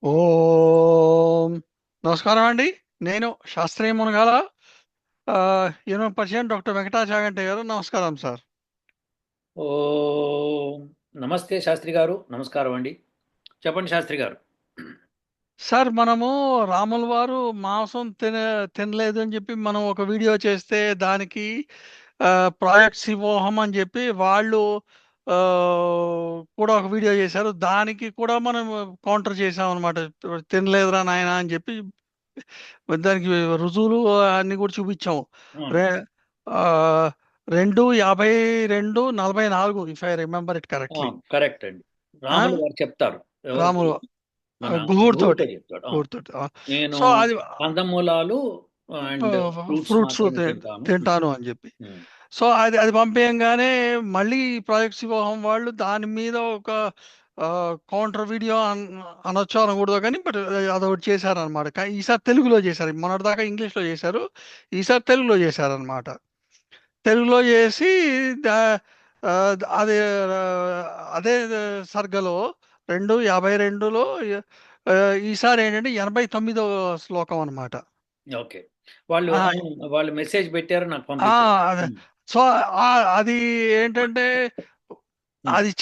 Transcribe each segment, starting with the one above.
ఓం నమస్కారం అండి. నేను శాస్త్రీయ మునగాల యూనివర్సిటీ డాక్టర్ వెంకటాచాగంటి గారు. నమస్కారం సార్. ఓ నమస్తే శాస్త్రి గారు. నమస్కారం అండి. చెప్పండి శాస్త్రి గారు. సార్, మనము రాముల వారు మాంసం తినలేదు అని చెప్పి మనం ఒక వీడియో చేస్తే దానికి ప్రాజెక్ట్ శివోహం అని చెప్పి వాళ్ళు ఆ, కూడా ఒక వీడియో చేశారు. దానికి కూడా మనం కౌంటర్ చేసాం అనమాట. తినలేదురా నాయన అని చెప్పి దానికి రుజువులు అన్ని కూడా చూపించాము. ఆ, రే ఆ, 2:52:44, ఇఫ్ ఐ రిమెంబర్ ఇట్ ఆ, కరెక్ట్లీ. కరెక్ట్ అండి. రాములు గారు చెప్తారు. ఎవరితో? రాములు మన గుహుడితోటి గురువుతో చెప్తాడు. గుహుడితోటి నేను సో అది కందమూలాలు అండ్ ఫ్రూట్స్ ఫ్రూట్స్ మాత్రమే తింటాను. తింటాను అని చెప్పి. ఉమ్, సో అది అది పంపేయంగానే మళ్ళీ ప్రాజెక్ట్ శివోహం వాళ్ళు దాని మీద ఒక కౌంటర్ వీడియో అనొచ్చో అనకూడదు కానీ, బట్ అదొకటి చేశారనమాట. ఈసారి తెలుగులో చేశారు. మొన్నటిదాకా ఇంగ్లీష్లో చేశారు. ఈసారి తెలుగులో చేశారనమాట. తెలుగులో చేసి దా- అది అదే సర్గలో 2:52లో ఆ, ఈసారి ఏంటంటే 89వ శ్లోకం అనమాట. ఓకే. వాళ్ళు ఆ, అవును, వాళ్ళు మెసేజ్ పెట్టారు, నాకు ఆ, పంపించారు. అదే. ఉమ్, సో అది ఏంటంటే ఉమ్, అది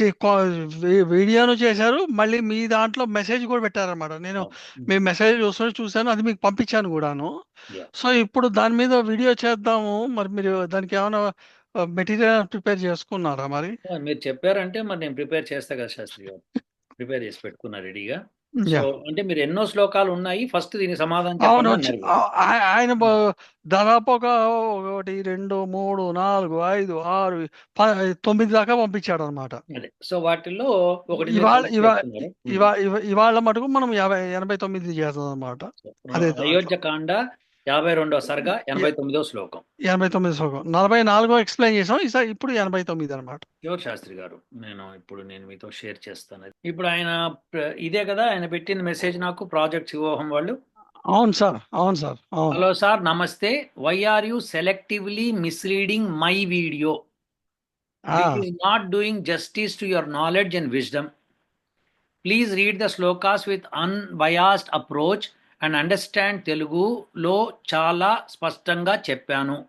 వీడియోను చేశారు. మళ్ళీ మీ దాంట్లో మెసేజ్ కూడా పెట్టారనమాట. నేను అవును, మీ మెసేజ్ చూసాను, అది మీకు పంపించాను కూడాను. యా. సో ఇప్పుడు దాని మీద వీడియో చేద్దాము. మరి మీరు దానికి ఏమైనా మెటీరియల్ ప్రిపేర్ చేసుకున్నారా మరి? మీరు చెప్పారంటే మరి నేను ప్రిపేర్ చేస్తా కదా శాస్త్రి గారు. ప్రిపేర్ చేసి పెట్టుకున్నా రెడీగా. So yeah. అంటే మీరు ఎన్నో శ్లోకాలు ఉన్నాయి, ఫస్ట్ దీనికి సమాధానం అవును. చెప్పండి అన్నారు మీరు. ఆయన దాదాపు ఒక 1, 2, 3, 4, 5, 6, 9 దాకా పంపించాడు అనమాట. అదే. సో వాటిల్లో ఒకటి మీరు ఇవాళ సెలెక్ట్ ఇవా చేసుకున్నారు. ఇవాళ మటుకు మనం 89 చేస్తాం అనమాట. సో, అదే దాంట్లో అయోధ్యకాండ 52వ సర్గ ఎ- 89వ శ్లోకం. 89 శ్లోకం. 44 ఎక్స్ప్లెయిన్ చేసాం. ఈసారి ఇప్పుడు 89 అనమాట. యువర్ శాస్త్రి గారు, నేను మీతో షేర్ చేస్తాను. ఇప్పుడు ఆయన ఇదే కదా ఆయన పెట్టిన మెసేజ్ నాకు, ప్రాజెక్ట్ శివోహం వాళ్ళు. అవును సార్, అవును సార్, అవును. హలో సార్, నమస్తే. Why are you selectively misleading my video? This ah, is not doing justice to your knowledge and wisdom. Please read the shlokas with unbiased approach and understand. తెలుగులో చాలా స్పష్టంగా చెప్పాను.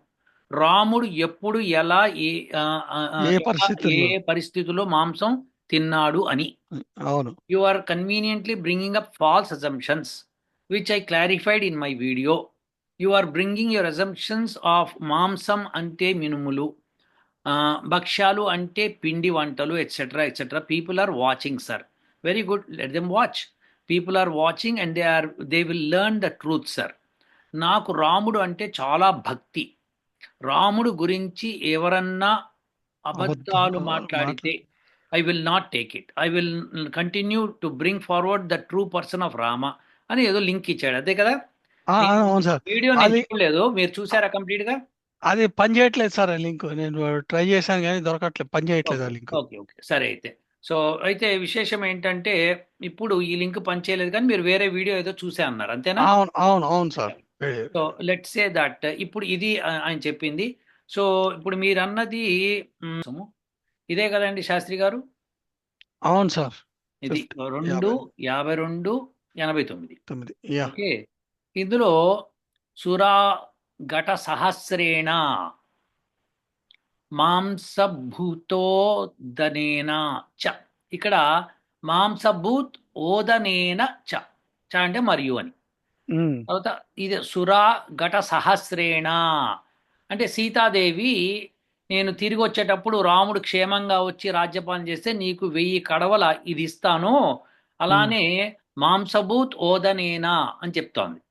రాముడు ఎప్పుడు ఎలా ఆ, ఏ ఎలా ఏ పరిస్థితుల్లో. పరిస్థితుల్లో మాంసం తిన్నాడు అని. అవును. You are conveniently bringing up false assumptions, which I clarified in my video. You are bringing your assumptions of మాంసం అంటే మినుములు, భక్ష్యాలు అంటే పిండి వంటలు, etcetera etcetera. People are watching sir. Very good, let them watch. People are watching and they will learn the truth sir. నాకు రాముడు అంటే చాలా భక్తి. రాముడు గురించి ఎవరన్నా అబద్ధాలు అబద్ధం మాట. మాట్లాడితే I will not take it. I will continue to bring forward the true person of Rama అని ఏదో లింక్ ఇచ్చాడు, అదే కదా? నేను అవును సార్. వీడియో నేను అది చూడలేదు, మీరు చూసారా కంప్లీట్గా? అది పని చేయట్లేదు సార్. ఆ లింక్ నేను ట్రై చేశాను కానీ దొరకట్లేదు, పని చేయట్లేదు ఓకే, ఆ లింక్. ఓకే, ఓకే, సరే అయితే. సో అయితే విశేషం ఏంటంటే, ఇప్పుడు ఈ లింక్ పనిచేయలేదు కానీ మీరు వేరే వీడియో ఏదో చూసే అన్నారు, అంతేనా? అవును, అవును, అవును sir. So let say that ఇప్పుడు ఇది ఆయన చెప్పింది. సో ఇప్పుడు మీరు అన్నది ఇదే కదండి శాస్త్రి గారు? అవును సార్. ఇది 50, 2, 50, 52, 89. 9. యా. ఓకే. ఇందులో సురా ఘట సహస్రేణ మాంసభూతోదనేన చ. ఇక్కడ మాంసభూత్ ఓదనేన చ. చ అంటే మరియు అని. ఉమ్, తర్వాత ఇది సురా ఘట సహస్రేణ అంటే సీతాదేవి, నేను తిరిగి వచ్చేటప్పుడు రాముడు క్షేమంగా వచ్చి రాజ్యపాలన చేస్తే నీకు 1000 కడవల ఇది ఇస్తాను, ఉమ్, అలానే మాంసభూత్ ఓదనేనా అని చెప్తోంది.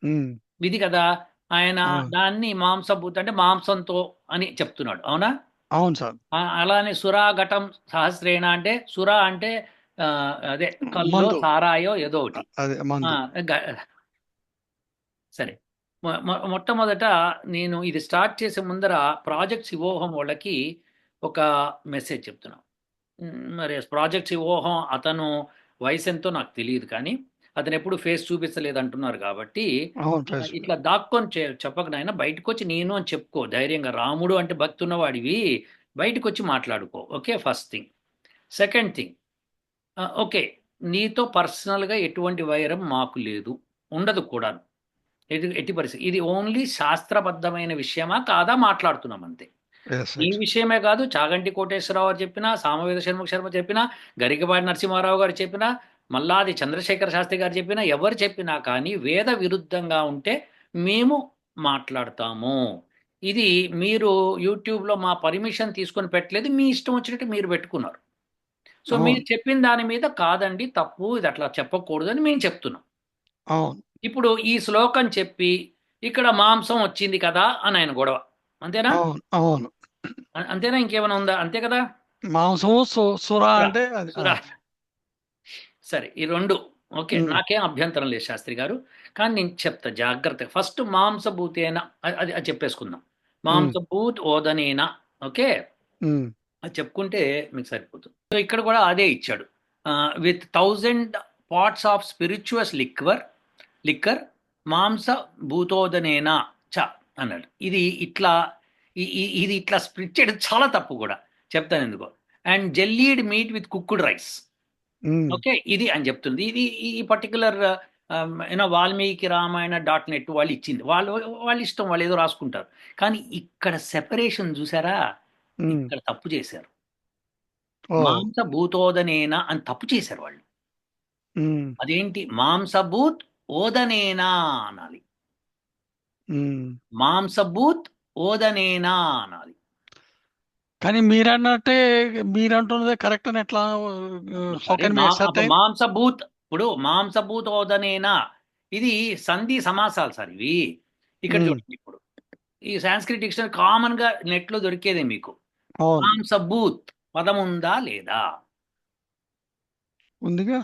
ఉమ్, ఇది కదా. ఆయన అవును, దాన్ని మాంసభూత్ అంటే మాంసంతో అని చెప్తున్నాడు, అవునా? అవును సార్. అలానే సురాఘటం సహస్రేణ అంటే సురా అంటే ఆ, అదే కల్లో మందు. సారాయో ఏదో ఒకటి. అదే ఆ, మందు. గ- సరే. మొట్టమొదట నేను ఇది స్టార్ట్ చేసే ముందర ప్రాజెక్ట్ శివోహం వాళ్ళకి ఒక మెసేజ్ చెప్తున్నాం. మరి ప్రాజెక్ట్ శివోహం అతను వయసు ఎంతో నాకు తెలియదు కానీ అతను ఎప్పుడు ఫేస్ చూపించలేదు అంటున్నారు కాబట్టి, అవును, ప్రెస్. ఇట్లా దాక్కొని చెప్పక నాయన, బయటకు వచ్చి నేను అని చెప్పుకో ధైర్యంగా. రాముడు అంటే భక్తి ఉన్నవాడివి, బయటకు వచ్చి మాట్లాడుకో. Okay, first thing. Second thing, okay, నీతో పర్సనల్గా ఎటువంటి వైరం మాకు లేదు, ఉండదు కూడా. ఎట్టి పరిస్థితి ఇది ఓన్లీ శాస్త్రబద్ధమైన విషయమా కాదా మాట్లాడుతున్నాం అంతే. ఎస్ ఈ ఎస్. విషయమే కాదు, చాగంటి కోటేశ్వరరావు గారు చెప్పినా, సామవేద షణ్ముఖ శర్మ చెప్పినా, గరికపాటి నరసింహారావు గారు చెప్పినా, మల్లాది చంద్రశేఖర శాస్త్రి గారు చెప్పినా, ఎవరు చెప్పినా కానీ వేద విరుద్ధంగా ఉంటే మేము మాట్లాడతాము. ఇది మీరు యూట్యూబ్లో మా పర్మిషన్ తీసుకొని పెట్టలేదు, మీ ఇష్టం వచ్చినట్టు మీరు పెట్టుకున్నారు. సో మీరు అవును. చెప్పిన దాని మీద కాదండి తప్పు, ఇది అట్లా చెప్పకూడదు అని మేము చెప్తున్నాం. అవును. ఇప్పుడు ఈ శ్లోకం చెప్పి ఇక్కడ మాంసం వచ్చింది కదా అని ఆయన గొడవ, అంతేనా? అవును. అవును. అంతేనా, ఇంకేమైనా ఉందా? అంతే కదా. మాంసము సుర సురా, అంటే అది సురా. సరే, ఈ రెండు ఓకే, ఉమ్, నాకేం అభ్యంతరం లేదు శాస్త్రి గారు. కానీ నేను చెప్తా జాగ్రత్తగా. ఫస్ట్ మాంసభూతేన, అది చెప్పేసుకుందాం. ఉమ్, మాంసభూత్ ఓదనేన. ఓకే, ఉమ్, అది చెప్పుకుంటే మీకు సరిపోతుంది. సో ఇక్కడ కూడా అదే ఇచ్చాడు. విత్ 1000 pots ఆఫ్ స్పిరిచువస్ లిక్కర్ మాంస భూతోదనేన చ అన్నాడు. ఇది ఇట్లా ఇది ఇట్లా స్ప్లిట్ చేయడం చాలా తప్పు కూడా, చెప్తాను ఎందుకో. And jellied meat with cooked rice. Um, okay, ఇది అని చెప్తుంది. ఇది ఈ పర్టికులర్ వాల్మీకి రామాయణ .net వాళ్ళు ఇచ్చింది, వాళ్ళ ఇష్టం, వాళ్ళు ఏదో రాసుకుంటారు. కానీ ఇక్కడ సెపరేషన్ చూసారా, ఉమ్. ఇక్కడ తప్పు చేశారు. ఓ. మాంసభూతోదనేన అని తప్పు చేశారు వాళ్ళు. ఉమ్, అదేంటి, మాంసభూత్ ఓదనేనా అనాలి, ఉమ్. మాంసభూత్ ఓదనేనా అనాలి. కానీ మీరన్నట్టే, మీరంటున్నదే కరెక్ట్ అని ఎట్లా, హౌ సరే, కెన్ వి అప్పుడు అసర్టైన్? మాంసభూత్, ఇప్పుడు మాంసభూత్ ఓదనేనా, ఇది సంధి సమాసాలు సార్ ఇవి. ఇక్కడ ఉమ్, చూడండి, ఇప్పుడు ఈ సాంస్క్రిట్ డిక్షనరీ కామన్ గా నెట్ లో దొరికేదే మీకు. అవును. మాంసభూత్ పదం ఉందా లేదా? ఉందిగా.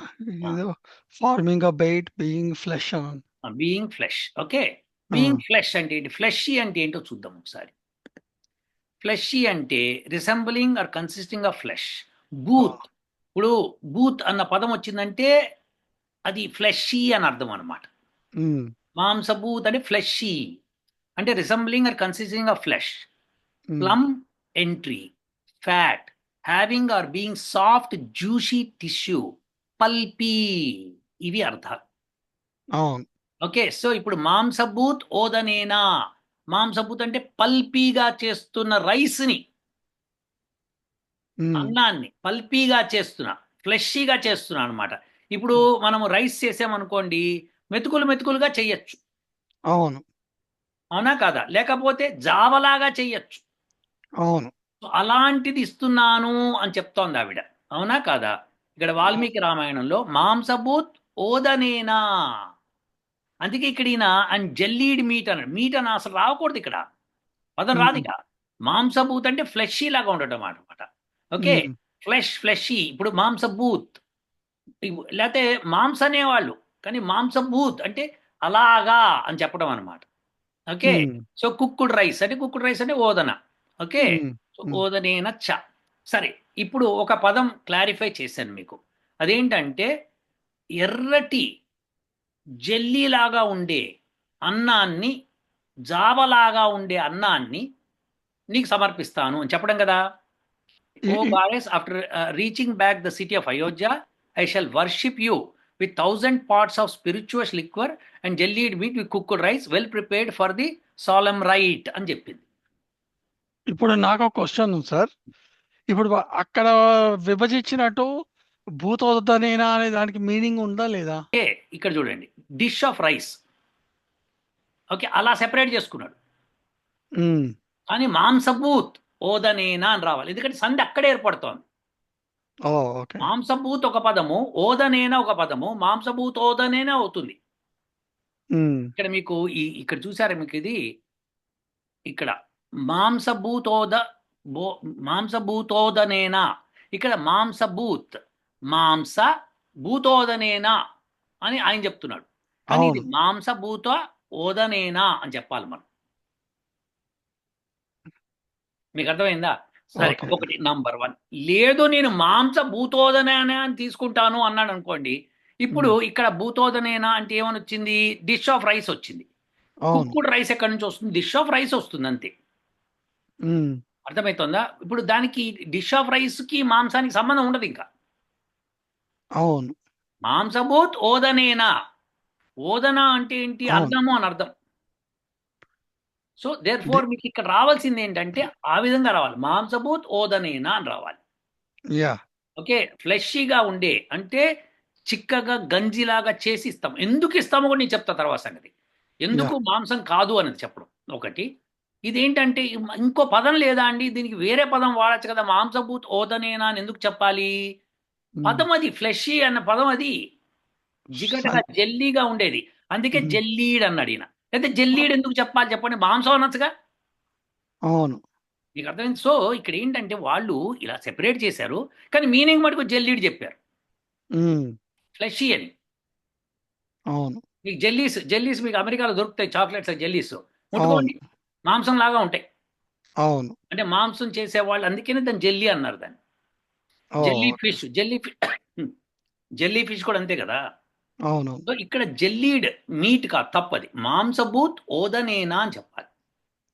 ఏదో ఫార్మింగ్ అ బైట్ బీయింగ్ ఫ్లెష్ అని. Being flesh. ఓకే, ఆ, బీయింగ్ ఫ్లెష్ అంటే ఏంటి, ఫ్లెషీ అంటే ఏంటో చూద్దాం ఒకసారి. ఫ్లెషీ అంటే resembling or consisting of flesh. ఆ, బూత్, ఇప్పుడు బూత్ అన్న పదం వచ్చిందంటే అది ఫ్లెషీ అని అర్థం అనమాట. ఉమ్, మాంసభూత్ అంటే ఫ్లెషీ, అంటే resembling or consisting of flesh. Um, plump entry, fat, having or being soft juicy tissue, pulpy, ఇవి అర్థాలు. అవును. ఓకే, సో ఇప్పుడు మాంసభూత్ ఓదనేనా, మాంసభూత్ అంటే పల్పీగా చేస్తున్న రైస్ని, ఉమ్, అన్నాన్ని పల్పీగా చేస్తున్నా, ఫ్లెషీగా చేస్తున్నా అనమాట. ఇప్పుడు మనము రైస్ చేసామనుకోండి, మెతుకులు మెతుకులుగా చెయ్యొచ్చు, అవును. అవునా కాదా? లేకపోతే జావలాగా చెయ్యొచ్చు. అవును. సో అలాంటిది ఇస్తున్నాను అని చెప్తోంది ఆవిడ, అవునా కాదా? ఇక్కడ వాల్మీకి రామాయణంలో మాంసభూత్ ఓదనేనా, అందుకే ఇక్కడ ఈయన అండ్ జెల్లీడ్ మీట్ అన్నాడు. మీట్ అని అసలు రావకూడదు ఇక్కడ, పదం రాదు ఉమ్, ఇక. మాంసభూత్ అంటే ఫ్లెషీ లాగా ఉండటం అనమాట. ఓకే, ఉమ్, ఫ్లెషీ. ఇప్పుడు మాంసభూత్, లేకపోతే మాంస అనేవాళ్ళు, కానీ మాంసభూత్ అంటే అలాగా అని చెప్పడం అనమాట. ఓకే, ఉమ్, సో కుక్కుడ్ రైస్ అంటే ఓదన. ఓకే, ఉమ్, సో ఉమ్, ఓదనేన చ. సరే, ఇప్పుడు ఒక పదం క్లారిఫై చేశాను మీకు. అదేంటంటే ఎర్రటి జెల్లీలాగా ఉండే అన్నాన్ని, జావలాగా ఉండే అన్నాన్ని నీకు సమర్పిస్తాను అని చెప్పడం కదా. O goddess, after reaching back the city of Ayodhya, I shall worship you with 1000 pots of spirituous liquor and jellied meat with cooked rice well prepared for the solemn rite అని చెప్పింది. ఇప్పుడు నాకు ఒక క్వశ్చన్ ఉంది సార్. ఇప్పుడు అక్కడ విభజించినట్టు భూతోదనేనా అనే దానికి మీనింగ్ ఉందా లేదా? ఓకే, ఇక్కడ చూడండి, డిష్ ఆఫ్ రైస్. ఓకే, అలా సెపరేట్ చేసుకున్నాడు. ఉమ్, కానీ మాంసభూత్ ఓదనేనా అని రావాలి, ఎందుకంటే సంధి అక్కడే ఏర్పడుతోంది. ఓ, ఓకే. మాంసభూత్ ఒక పదము, ఓదనేన ఒక పదము, మాంసభూత్ ఓదనేనా అవుతుంది. ఉమ్, ఇక్కడ మీకు ఇక్కడ చూసారా మీకు ఇది, ఇక్కడ మాంసభూతోద బో మాంసభూతోదనేనా, ఇక్కడ మాంసభూత్, మాంస భూతోదనేనా అని ఆయన చెప్తున్నాడు. కానీ ఇది అవును. మాంసభూత ఓదనేనా అని చెప్పాలి మనం. మీకు అర్థమైందా? సరే, ఓకే. ఒకటి నంబర్ 1. లేదు, నేను మాంస భూతోదనేనా అని తీసుకుంటాను అన్నాడు అనుకోండి. ఇప్పుడు ఉమ్, ఇక్కడ భూతోదనేనా అంటే ఏమని వచ్చింది, డిష్ ఆఫ్ రైస్ వచ్చింది. అవును. కుక్కుడ్ రైస్ ఎక్కడి నుంచి వస్తుంది, డిష్ ఆఫ్ రైస్ వస్తుంది అంతే. ఉమ్, అర్థమవుతుందా? ఇప్పుడు దానికి డిష్ ఆఫ్ రైస్ కి మాంసానికి సంబంధం ఉండదు ఇంకా. అవును. మాంసభూత్ ఓదనేనా. ఓదన అంటే ఏంటి? అవును. అర్థము అని అర్థం. సో దేర్ ది ఫోర్ మీకు ఇక్కడ రావాల్సింది ఏంటంటే ఆ విధంగా రావాలి. మాంసభూత్ ఓదనేనా అని రావాలి. యాహ్! ఓకే. ఫ్లెషీగా ఉండే అంటే చిక్కగా గంజిలాగా చేసి ఇస్తాం. ఎందుకు ఇస్తామో కూడా నేను చెప్తా తర్వాత సంగతి. ఎందుకు యాహ్! మాంసం కాదు అనేది చెప్పడం ఒకటి. ఇదేంటంటే ఇంకో పదం లేదా అండి? దీనికి వేరే పదం వాడొచ్చు కదా! మాంసభూత్ ఓదనేనా అని ఎందుకు చెప్పాలి? హ్మ్. పదం అది. ఫ్లెషీ అన్న పదం అది. జిగటగా సన్ జెల్లీగా ఉండేది. అందుకే హ్మ్. జెల్లీడ్ అన్నాడు ఈయన. అయితే అ జెల్లీడ్ ఎందుకు చెప్పాలి చెప్పండి? మాంసం అనొచ్చుగా. అవును. మీకు అర్థమైంది. సో ఇక్కడ ఏంటంటే వాళ్ళు ఇలా సెపరేట్ చేశారు. కానీ మీనింగ్ మటుకు జెల్లీడ్ చెప్పారు. హ్మ్. ఫ్లెషీ అని. అవును. మీకు జెల్లీస్ మీకు అమెరికాలో దొరుకుతాయి, చాక్లెట్స్ జెల్లీస్. అవును. ముట్టుకోండి. మాంసం లాగా ఉంటాయి. అవును. అంటే మాంసం చేసేవాళ్ళు అందుకనే దాన్ని జెల్లీ అన్నారు దాన్ని. Oh! Jelly okay. Fish jelly fish కూడా అంతే కదా! అవునవును. సో ఇక్కడ జెల్లీడ్ మీట్ కాదు, తప్పది. మాంసభూత్ ఓదనేనా అని చెప్పాలి.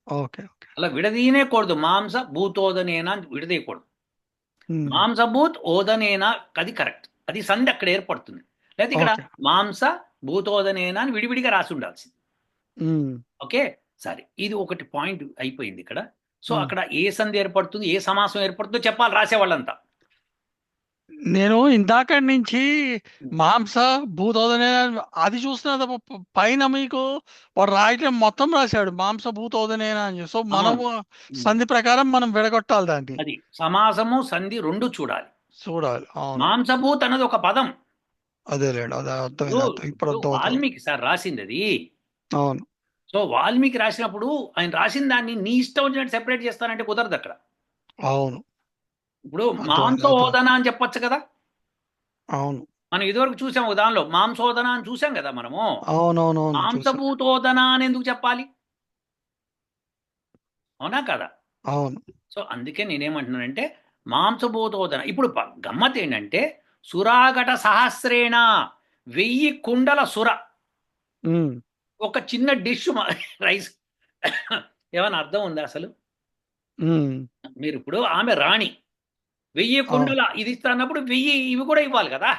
ఓకే. ఓకే. అలా విడదీయనేకూడదు. మాంస భూతోదనేనా అని విడదీయకూడదు. హ్మ్. మాంసభూత్ ఓదనేనా అది కరెక్ట్. అది సంధి అక్కడ ఏర్పడుతుంది. లేకపోతే ఇక్కడ ఓకే. మాంస భూతోదనేనా అని విడివిడిగా రాసి ఉండాల్సింది. హ్మ్. ఓకే. సరే. ఇది ఒకటి పాయింట్ అయిపోయింది ఇక్కడ. సో హ్మ్. అక్కడ ఏ సంధి ఏర్పడుతుంది, ఏ సమాసం ఏర్పడుతుందో చెప్పాలి రాసేవాళ్ళంతా. నేను ఇందాకడి నుంచి హ్మ్. మాంస, భూతోదనే అది చూస్తున్నా తప్ప పైన మీకు వాడు రాయటం మొత్తం రాసాడు. మాంస భూతోదనేన అని. సో, అవును. మనము హ్మ్. సంధి ప్రకారం మనం విడగొట్టాలి దాన్ని. అది. సమాసము, సంధి 2 చూడాలి. చూడాలి. అవును. మాంసభూత్ అన్నది ఒక పదం. అదేలెండి. అదే ఇప్పుడు అర్థమైంది. ఇప్పుడు ఇప్పుడు అర్థమవుతుంది. వాల్మీకి సార్ రాసిందది. అవును. సో వాల్మీకి రాసినప్పుడు ఆయన రాసిన దాన్ని నీ ఇష్టం వచ్చినట్టు సెపరేట్ చేస్తానంటే కుదరదక్కడ. అవును. ఇప్పుడు అర్థమైంది. అర్థమైంది. మాంసోదన అని చెప్పొచ్చు కదా! అవును. మనం ఇదివరకు చూసాం ఒక దానిలో మాంసోదన అని చూసాం కదా మనము. అవునవునవును. చూసా. మాంసభూతోదన అని ఎందుకు చెప్పాలి? అవునా కాదా? అవును. సో అందుకే నేనేమంటున్నానంటే మాంసభూతోదన. ఇప్పుడు గమ్మత్ ఏంటంటే సురాగట సహస్రేణ 1000 కుండల సుర. హ్మ్. ఒక చిన్న డిష్ రైస్. ఏమైనా అర్థం ఉందా అసలు? హ్మ్. మీరిప్పుడు ఆమె రాణి. 1000 అవును. కుండల ఇది ఇస్తా అన్నప్పుడు 1000 ఇవి కూడా ఇవ్వాలి కదా!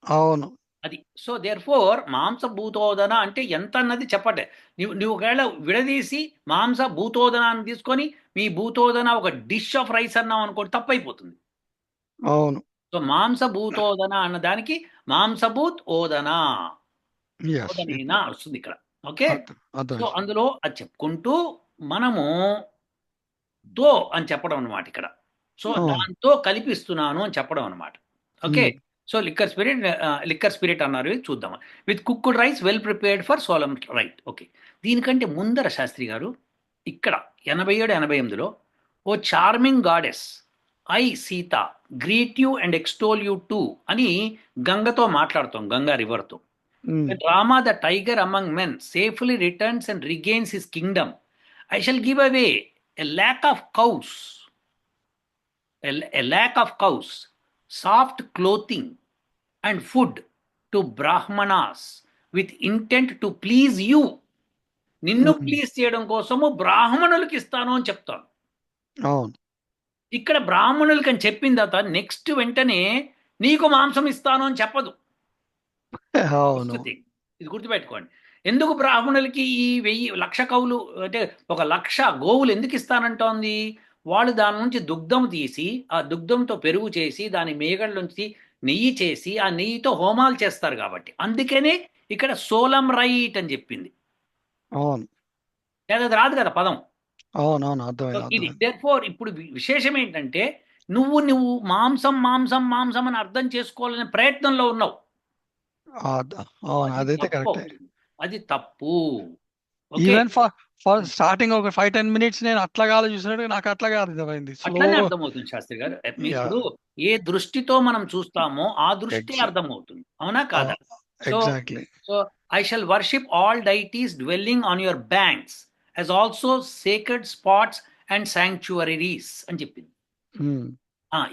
అవును. అది. సో దేర్‌ఫోర్ మాంసభూతోదన అంటే ఎంత అన్నది చెప్పట్లే. నువ్వు ఒకవేళ విడదీసి మాంస భూతోదన అని తీసుకొని, మీ భూతోదన ఒక డిష్ ఆఫ్ రైస్ అన్నావనుకోండి తప్పైపోతుంది. అవును. సో మాంసభూతోదన అన్న దానికి మాంసభూత్ ఓదన. యెస్. ఓదనేనా ఇప్పుడు వస్తుందిక్కడ. ఓకే. సో అర్థమైంది. అందులో అది చెప్పుకుంటూ మనము తో అని చెప్పడం అన్నమాట ఇక్కడ. సో అవును. దాంతో కలిపిస్తున్నాను అని చెప్పడం అన్నమాట. ఓకే. హ్మ్. సో లిక్కర్ స్పిరిట్ అన్నారు. ఇది చూద్దాం. With cooked rice well prepared for solemn rite. Okay. దీనికంటే ముందర శాస్త్రి గారు ఇక్కడ 87, 88లో O charming goddess I Sita greet you and extol you too అని గంగతో మాట్లాడుతాం. గంగా రివర్‌తో. హ్మ్. When Rama the tiger among men safely returns and regains his kingdom, I shall give away a lack of cows, a lack of cows, soft clothing, and food to Brahmanas with intent to please you. నిన్ను హ్మ్. Please చేయడం కోసము బ్రాహ్మణులకి ఇస్తాను అని చెప్తాను. అవును. ఇక్కడ బ్రాహ్మణులకి అని చెప్పిన తర్వాత నెక్స్ట్ వెంటనే నీకు మాంసం ఇస్తాను అని చెప్పదు. అవును. First thing. ఇది గుర్తుపెట్టుకోండి. ఎందుకు బ్రాహ్మణులకి ఈ 1000 కవులు అంటే ఒక 1,00,000 గోవులు ఎందుకు ఇస్తానంటోంది? వాళ్ళు దాని నుంచి దుగ్ధం తీసి, ఆ దుగ్ధంతో పెరుగు చేసి, దాని మీగడ నుంచి నెయ్యి చేసి, ఆ నెయ్యితో హోమాలు చేస్తారు కాబట్టి. అందుకనే ఇక్కడ సోలం రైట్ అని చెప్పింది. అవును. లేదా అది రాదు కదా పదం. అవునవును. సో అర్థమైంది. ఇది. అర్థమైంది. దేర్‌ఫోర్ ఇప్పుడు విశేషం ఏంటంటే నువ్వు మాంసం అని అర్థం చేసుకోవాలనే ప్రయత్నంలో ఉన్నావు. అద్ అవును. అది అదైతే కరెక్టే. తప్పవుతుంది. అది తప్పు. ఓకే. ఈవెన్ ఫర్ స్టార్టింగ్ ఒక 5, 10 మినిట్స్ నేను అట్లాగా ఆలోచిస్తున్నట్టు నాకు అట్లాగే అర్థమైంది. అట్లనే అర్థమవుతుంది శాస్త్రి గారు. ఇప్పుడు యాహ్! ఏ దృష్టితో మనం చూస్తామో ఆ దృష్టే ఎగ్జా అర్థమవుతుంది. అవునా కాదా? అవ్ so, exactly. So I shall worship all deities dwelling on your banks as also sacred spots and sanctuaries అని చెప్పింది. హ్మ్.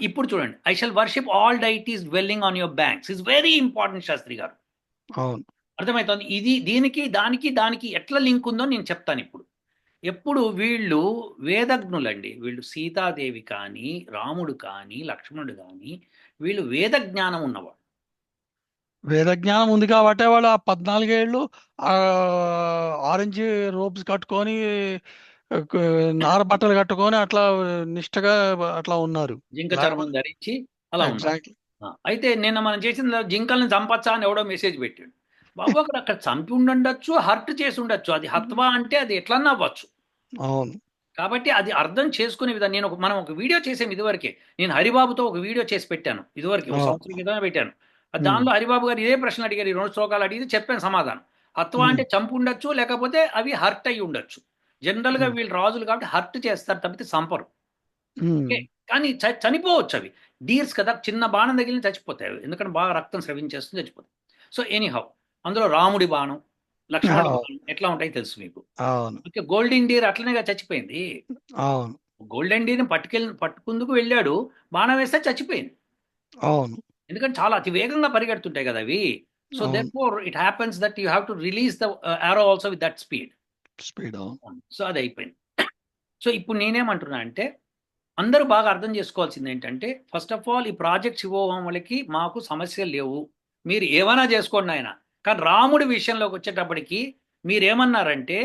ఇప్పుడు చూడండి. I shall worship all deities dwelling on your banks is very important Shastri garu. అవును. అర్థమైతోంది. ఇది దానికి ఎట్లా లింక్ ఉందో నేను చెప్తానిప్పుడు. ఎప్పుడు వీళ్ళు వేదజ్ఞులండి. వీళ్ళు సీతాదేవి కానీ, రాముడు కానీ, లక్ష్మణుడు గానీ వీళ్ళు వేద జ్ఞానం ఉన్నవాళ్ళు. వేద జ్ఞానం ఉంది కాబట్టి వాళ్ళు ఆ 14 ఏళ్ళు ఆ ఆరెంజ్ రోబ్స్ కట్టుకొని క- నార బట్టలు కట్టుకొని అట్లా నిష్టగా అట్లా ఉన్నారు. జింక చర్మం లేకపోతే ధరించి అలా ఉన్నారు. ఎగ్జాక్ట్లీ. అయితే నిన్న మనం చేసిన జింకల్ని చంపచ్చా అని ఎవడో మెసేజ్ పెట్టాడు. బాబు అక్కడ అక్కడ చంపి ఉండొచ్చు, హర్ట్ చేసి ఉండొచ్చు. అది హత్వా అంటే అది ఎట్లన్నా అవ్వచ్చు. అవును. కాబట్టి అది అర్థం చేసుకునే విధానం. మనం ఒక వీడియో చేసాం ఇదివరకే. నేను హరిబాబుతో ఒక వీడియో చేసి పెట్టాను ఇదివరకే, ఒక అవును. సంవత్సరం క్రితమే పెట్టాను. ఉమ్, దానిలో హరిబాబు గారు ఇదే ప్రశ్న అడిగారు, ఈ 2 శ్లోకాలు అడిగితే చెప్పాను సమాధానం. హత్వా ఉమ్, అంటే చంపు ఉండొచ్చు, లేకపోతే అవి హర్ట్ అయ్యి ఉండొచ్చు. జనరల్ గా ఉమ్, వీళ్ళు రాజులు కాబట్టి హర్ట్ చేస్తారు తప్పితే చంపరు. ఉమ్. ఓకే. కానీ చనిపోవచ్చు అవి. డీర్స్ కదా, చిన్న బాణం తగిలిన చచ్చిపోతాయి అవి. ఎందుకంటే బాగా రక్తం స్రవించేస్తుంది, చచ్చిపోతాయి. సో ఎనీహౌ, అందులో రాముడి బాణం, లక్ష్మణుడి అవును. బాణం ఎట్లా ఉంటాయో తెలుసు మీకు. అవును. ఓకే, గోల్డెన్ డీర్ అట్లనేగా చచ్చిపోయింది. అవును. గోల్డెన్ డీర్ని పట్టుకుందుకు వెళ్ళాడు, బాణం వేస్తే చచ్చిపోయింది. అవును. ఎందుకంటే చాలా అతి వేగంగా పరిగెడుతుంటాయి కదా అవి. సో దెర్ అవును. Four it happens that you have to release the ఆరో also with that speed. Speed. అవును. సో అది అయిపోయింది. సో ఇప్పుడు నేనేమంటున్నా అంటే, అందరూ బాగా అర్థం చేసుకోవాల్సింది ఏంటంటే, ఫస్ట్ ఆఫ్ ఆల్ ఈ ప్రాజెక్ట్స్ ఇవ్వడం వాళ్ళకి మాకు సమస్యలు లేవు, మీరు ఏమైనా చేసుకోండి ఆయన. కానీ రాముడి విషయంలోకి వచ్చేటప్పటికి మీరేమన్నారంటే,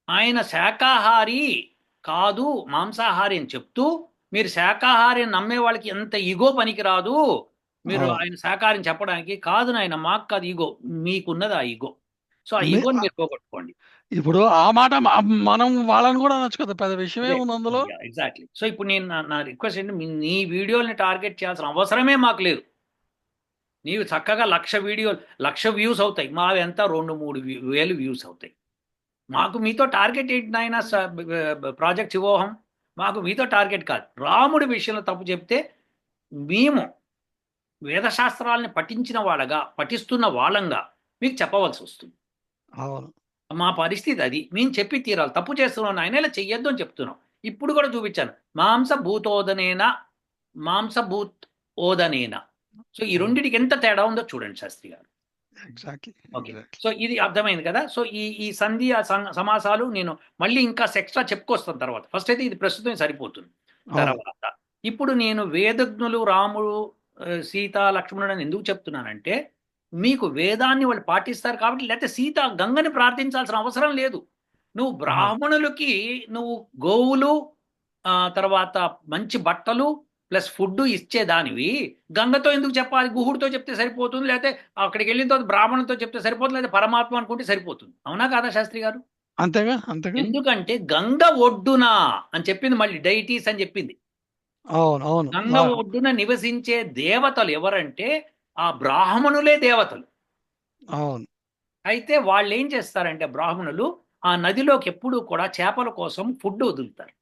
ఆయన శాకాహారి కాదు, మాంసాహారి అని చెప్తూ, మీరు శాకాహారి అని నమ్మే వాళ్ళకి ఎంత ఈగో పనికిరాదు, మీరు అవును. ఆయన శాకాహారిని చెప్పడానికి. కాదు నాయన, మాకు కాదు ఈగో, మీకున్నది ఆ ఈగో. సో ఆ మీ- ఈగోని మీరు పోగొట్టుకోండి. ఇప్పుడు ఆ మాట మనం వాళ్ళని కూడా అనొచ్చు కదా, పెద్ద విషయం అదే, ఏముంది అందులో. ఎగ్జాక్ట్లీ. సో ఇప్పుడు నేను నా రిక్వెస్ట్ ఏంటి, నీ వీడియోని టార్గెట్ చేయాల్సిన అవసరమే మాకు లేదు. నీవు చక్కగా 1,00,000 వీడియోలు 1,00,000 వ్యూస్ అవుతాయి, మావి ఎంత 2-3 వేలు వ్యూస్ అవుతాయి. మాకు మీతో టార్గెట్ ఏంటి నాయన, ప్రాజెక్ట్ శివోహం. మాకు మీతో టార్గెట్ కాదు. రాముడి విషయంలో తప్పు చెప్తే మేము వేదశాస్త్రాలని పఠించిన వాళ్ళగా, పఠిస్తున్న వాళ్ళంగా మీకు చెప్పవలసి వస్తుంది. అవును. మా పరిస్థితి అది. మేము చెప్పి తీరాలి. తప్పు చేస్తున్నాం ఆయన, ఇలా చెయ్యొద్దు అని చెప్తున్నాం. ఇప్పుడు కూడా చూపించాను. మాంసభూతోదనేన, మాంసభూత్ ఓదనేన. సో ఈ అవును. రెండిటికి ఎంత తేడా ఉందో చూడండి శాస్త్రి గారు. ఎగ్జాక్ట్లీ. ఓకే. ఎగ్జాక్ట్లీ. సో ఇది అర్థమైంది కదా. సో ఈ ఈ సంధి సమాసాలు నేను మళ్ళీ ఇంకా ఎక్స్ట్రా చెప్పుకొస్తాను తర్వాత. ఫస్ట్ అయితే ఇది ప్రస్తుతం సరిపోతుంది. అవును. తర్వాత ఇప్పుడు నేను వేదజ్ఞులు రాముడు, సీత, లక్ష్మణుడు అని ఎందుకు చెప్తున్నానంటే, మీకు వేదాన్ని వాళ్ళు పాటిస్తారు కాబట్టి. లేకపోతే సీత గంగని ప్రార్థించాల్సిన అవసరం లేదు. నువ్వు అవును. బ్రాహ్మణులకి నువ్వు గోవులు, తర్వాత మంచి బట్టలు ప్లస్ ఫుడ్ ఇచ్చేదానివి, గంగతో ఎందుకు చెప్పాలి? గుహుడితో చెప్తే సరిపోతుంది, లేకపోతే అక్కడికి వెళ్ళిన తర్వాత బ్రాహ్మణులతో చెప్తే సరిపోతుంది, లేదా పరమాత్మ అనుకుంటే సరిపోతుంది. అవునా కాదా శాస్త్రి గారు? అంతేగా. అంతేగా. ఎందుకంటే గంగ ఒడ్డున అని చెప్పింది, మళ్ళీ డైటీస్ అని చెప్పింది. అవును. అవును. గంగ ఒడ్డున నివసించే దేవతలు ఎవరంటే ఆ బ్రాహ్మణులే దేవతలు. అవును. అయితే వాళ్ళు ఏం చేస్తారంటే బ్రాహ్మణులు ఆ నదిలోకి ఎప్పుడూ కూడా చేపల కోసం ఫుడ్ వదులుతారు.